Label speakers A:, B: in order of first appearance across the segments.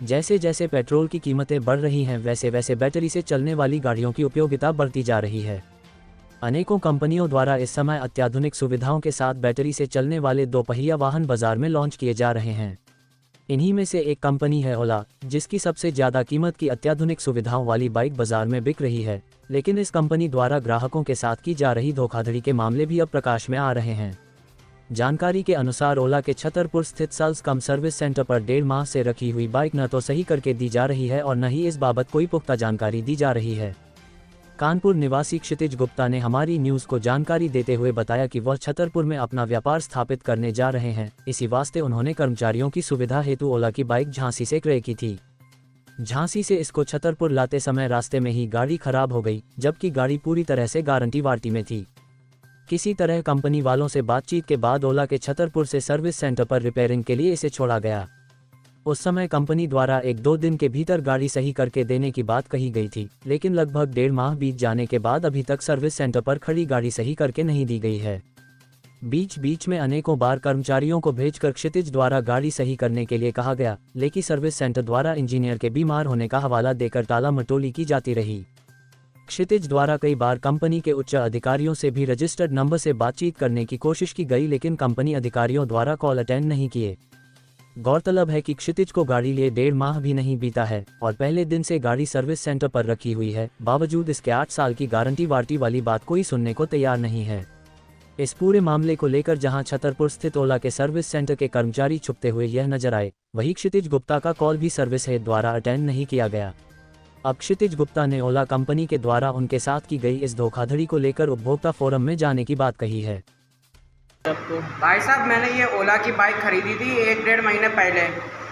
A: जैसे जैसे पेट्रोल की कीमतें बढ़ रही हैं वैसे वैसे बैटरी से चलने वाली गाड़ियों की उपयोगिता बढ़ती जा रही है। अनेकों कंपनियों द्वारा इस समय अत्याधुनिक सुविधाओं के साथ बैटरी से चलने वाले दोपहिया वाहन बाजार में लॉन्च किए जा रहे हैं। इन्हीं में से एक कंपनी है ओला, जिसकी सबसे ज़्यादा कीमत की अत्याधुनिक सुविधाओं वाली बाइक बाजार में बिक रही है। लेकिन इस कंपनी द्वारा ग्राहकों के साथ की जा रही धोखाधड़ी के मामले भी अब प्रकाश में आ रहे हैं। जानकारी के अनुसार ओला के छतरपुर स्थित सेल्स कम सर्विस सेंटर पर 1.5 माह से रखी हुई बाइक न तो सही करके दी जा रही है और न ही इस बाबत कोई पुख्ता जानकारी दी जा रही है। कानपुर निवासी क्षितिज गुप्ता ने हमारी न्यूज़ को जानकारी देते हुए बताया कि वह छतरपुर में अपना व्यापार स्थापित करने जा रहे हैं। इसी वास्ते उन्होंने कर्मचारियों की सुविधा हेतु ओला की बाइक झांसी से क्रय की थी। झांसी से इसको छतरपुर लाते समय रास्ते में ही गाड़ी खराब हो गई, जबकि गाड़ी पूरी तरह से गारंटी वारंटी में थी। किसी तरह कंपनी वालों से बातचीत के बाद ओला के छतरपुर से सर्विस सेंटर पर रिपेयरिंग के लिए इसे छोड़ा गया। उस समय कंपनी द्वारा 1-2 दिन के भीतर गाड़ी सही करके देने की बात कही गई थी, लेकिन लगभग 1.5 माह बीत जाने के बाद अभी तक सर्विस सेंटर पर खड़ी गाड़ी सही करके नहीं दी गई है। बीच बीच में अनेकों बार कर्मचारियों को भेजकर क्षितिज द्वारा गाड़ी सही करने के लिए कहा गया, लेकिन सर्विस सेंटर द्वारा इंजीनियर के बीमार होने का हवाला देकर टाला मटोली की जाती रही। क्षितिज द्वारा कई बार कंपनी के उच्च अधिकारियों से भी रजिस्टर्ड नंबर से बातचीत करने की कोशिश की गई, लेकिन कंपनी अधिकारियों द्वारा कॉल अटेंड नहीं किए। गौरतलब है कि क्षितिज को गाड़ी लिए 1.5 माह भी नहीं बीता है और पहले दिन से गाड़ी सर्विस सेंटर पर रखी हुई है। बावजूद इसके 8 साल की गारंटी वारंटी वाली बात कोई सुनने को तैयार नहीं है। इस पूरे मामले को लेकर जहां छतरपुर स्थित ओला के सर्विस सेंटर के कर्मचारी छुपते हुए यह नजर आए, वहीं क्षितिज गुप्ता का कॉल भी सर्विस हेड द्वारा अटेंड नहीं किया गया। अब क्षितिज गुप्ता ने ओला कंपनी के द्वारा उनके साथ की गई इस धोखाधड़ी को लेकर उपभोक्ता फोरम में जाने की बात कही है।
B: भाई साहब, मैंने ये ओला की बाइक खरीदी थी 1-1.5 महीने पहले,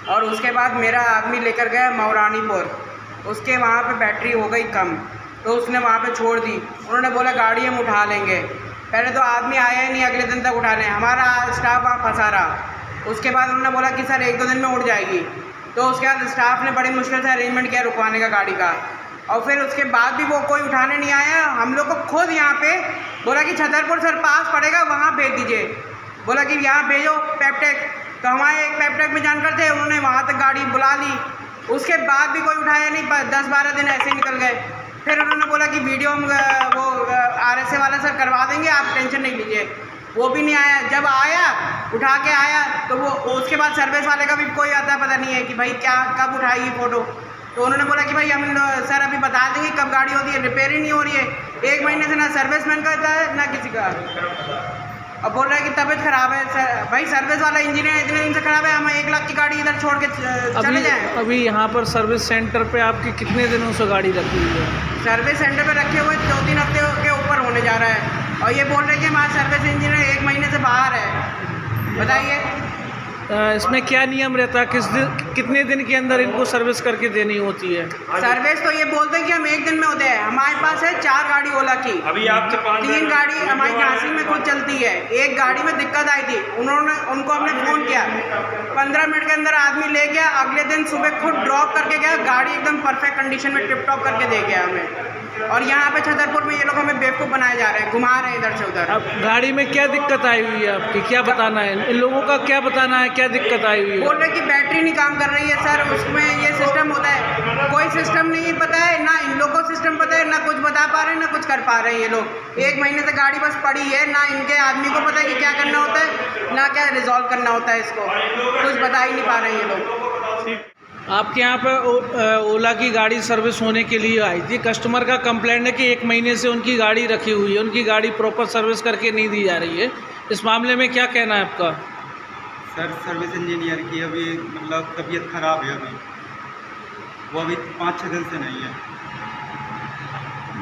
B: और उसके बाद मेरा आदमी लेकर गया मौरानीपुर। उसके वहाँ पे बैटरी हो गई कम, तो उसने वहाँ पे छोड़ दी। उन्होंने बोला गाड़ी हम उठा लेंगे। पहले तो आदमी आया ही नहीं, अगले दिन तक उठा लें, हमारा स्टाफ वहाँ फंसा रहा। उसके बाद उन्होंने बोला कि सर 1-2 दिन में उठ जाएगी। तो उसके बाद स्टाफ ने बड़ी मुश्किल से अरेंजमेंट किया रुकवाने का गाड़ी का, और फिर उसके बाद भी वो कोई उठाने नहीं आया। हम लोग को खुद यहाँ पे बोला कि छतरपुर सर पास पड़ेगा, वहाँ भेज दीजिए। बोला कि यहाँ भेजो पेप्टेक, तो हमारे एक पेप्टेक में जानकर थे, उन्होंने वहाँ तक गाड़ी बुला ली। उसके बाद भी कोई उठाया नहीं, 10-12 दिन ऐसे निकल गए। फिर उन्होंने बोला कि वीडियो हम वो RSA वाला सर करवा देंगे, आप टेंशन नहीं लीजिए। वो भी नहीं आया। जब आया, उठा के आया, तो वो उसके बाद सर्विस वाले का भी कोई आता पता नहीं है कि भाई क्या कब उठाएगी फ़ोटो। तो उन्होंने बोला कि भाई हम सर अभी बता देंगे कब गाड़ी होती है, रिपेयर ही नहीं हो रही है। 1 महीने से ना सर्विसमैन करता है ना किसी का। अब बोल रहा है कि तबीयत ख़राब है। सर भाई सर्विस वाला इंजीनियर इतने दिन से ख़राब है, हम 1 लाख की गाड़ी इधर छोड़ के चले जाएँ।
C: अभी यहाँ पर सर्विस सेंटर पे आपकी कितने दिनों से गाड़ी रखी हुई है?
B: सर्विस सेंटर पे रखे हुए 2-3 हफ्ते के ऊपर होने जा रहा है, और ये बोल रहे हैं कि हमारा सर्विस इंजीनियर 1 महीने से बाहर है। बताइए
C: इसमें क्या नियम रहता है? कितने दिन के अंदर इनको सर्विस करके देनी होती है?
B: सर्विस तो ये बोलते हैं कि हम 1 दिन में होते हैं। हमारे पास है 4 गाड़ी ओला की,
D: अभी आपके पास
B: 3 गाड़ी हमारी झांसी में खुद चलती है। एक गाड़ी में दिक्कत आई थी, उनको हमने फ़ोन किया, 15 मिनट के अंदर आदमी ले गया। अगले दिन सुबह खुद ड्रॉप करके गया, गाड़ी एकदम परफेक्ट कंडीशन में टिप टॉप करके दे गया हमें। और यहाँ पे छतरपुर में ये लोग हमें बेवकूफ़ बनाए जा रहे हैं, घुमा रहे हैं इधर से उधर।
C: अब गाड़ी में क्या दिक्कत आई हुई है आपकी, क्या बताना है इन लोगों का? क्या बताना है, क्या दिक्कत आई हुई है?
B: बोल रहे कि बैटरी नहीं काम कर रही है सर, उसमें ये सिस्टम होता है। कोई सिस्टम नहीं पता है, ना इन लोगों को सिस्टम पता है, ना कुछ बता पा रहे हैं, ना कुछ कर पा रहे हैं ये लोग। 1 महीने से गाड़ी बस पड़ी है, ना इनके आदमी को पता है कि क्या करना होता है, ना क्या रिजॉल्व करना होता है इसको, कुछ बता ही नहीं पा रहे हैं ये लोग।
C: आपके यहाँ पर ओला की गाड़ी सर्विस होने के लिए आई थी। कस्टमर का कंप्लेंट है कि 1 महीने से उनकी गाड़ी रखी हुई है, उनकी गाड़ी प्रॉपर सर्विस करके नहीं दी जा रही है। इस मामले में क्या कहना है आपका?
E: सर सर्विस इंजीनियर की अभी मतलब तबीयत ख़राब है, अभी वो अभी 5-6 दिन से नहीं है।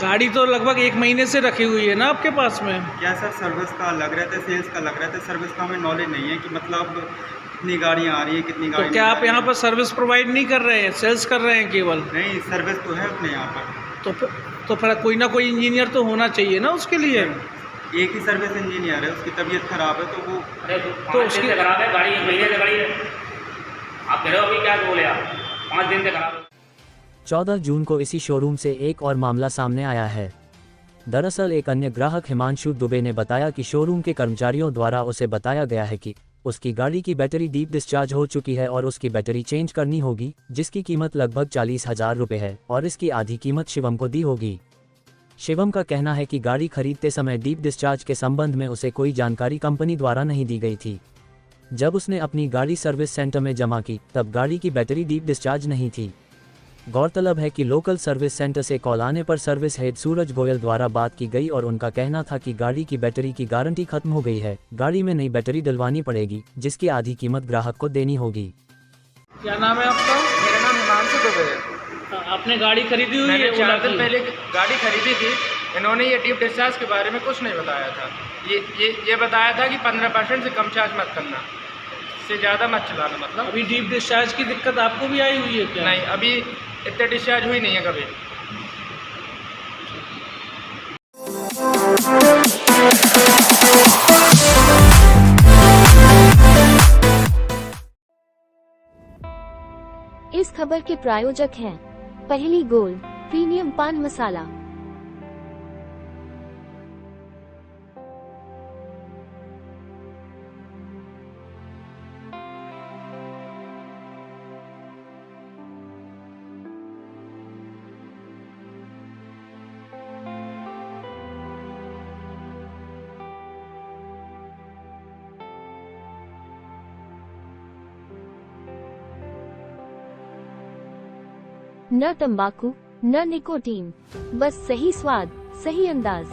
C: गाड़ी तो लगभग 1 महीने से रखी हुई है ना आपके पास में?
E: क्या सर, सर्विस का अलग रहता है, सेल्स का अलग रहता है। सर्विस का हमें नॉलेज नहीं है कि मतलब कितनी गाड़ियाँ आ रही है, कितनी गाड़ी।
C: तो क्या आप यहाँ पर सर्विस प्रोवाइड नहीं कर रहे हैं, सेल्स कर रहे हैं केवल?
E: नहीं, सर्विस तो है अपने यहाँ पर।
C: तो फिर कोई ना कोई इंजीनियर तो होना चाहिए ना उसके लिए।
E: एक ही सर्विस इंजीनियर है, उसकी तबीयत ख़राब है तो वो
D: तो उसकी खराब है गाड़ी, 1 महीने से गाड़ी है। आप कह रहे हो अभी क्या बोले आप, 5 दिन से खराब है।
A: 14 जून को इसी शोरूम से एक और मामला सामने आया है। दरअसल एक अन्य ग्राहक हिमांशु दुबे ने बताया कि शोरूम के कर्मचारियों द्वारा उसे बताया गया है कि उसकी गाड़ी की बैटरी डीप डिस्चार्ज हो चुकी है और उसकी बैटरी चेंज करनी होगी, जिसकी कीमत लगभग 40,000 रुपये है और इसकी आधी कीमत शिवम को दी होगी। शिवम का कहना है कि गाड़ी खरीदते समय डीप डिस्चार्ज के संबंध में उसे कोई जानकारी कंपनी द्वारा नहीं दी गई थी। जब उसने अपनी गाड़ी सर्विस सेंटर में जमा की तब गाड़ी की बैटरी डीप डिस्चार्ज नहीं थी। गौरतलब है कि लोकल सर्विस सेंटर से कॉल आने पर सर्विस हेड सूरज गोयल द्वारा बात की गई और उनका कहना था कि गाड़ी की बैटरी की गारंटी खत्म हो गई है, गाड़ी में नई बैटरी डलवानी पड़ेगी, जिसकी आधी कीमत ग्राहक को देनी होगी।
C: क्या नाम है आपका?
F: मेरा नाम हिमांशु दुबे है।
C: आपने गाड़ी खरीदी हुई
F: मैंने
C: है?
F: 4
C: ओला
F: दिन
C: की?
F: पहले गाड़ी खरीदी थी। इन्होंने ये डीप डिस्चार्ज के बारे में कुछ नहीं बताया था। ये बताया था कि 15% से कम चार्ज मत करना, इससे ज़्यादा मत चलाना। मतलब
C: अभी डीप डिस्चार्ज की दिक्कत आपको भी आई हुई है क्या?
F: नहीं, अभी इतने डिस्चार्ज हुई नहीं है कभी।
G: इस खबर के प्रायोजक हैं पहली गोल्ड प्रीमियम पान मसाला। न तंबाकू न निकोटीन, बस सही स्वाद, सही अंदाज।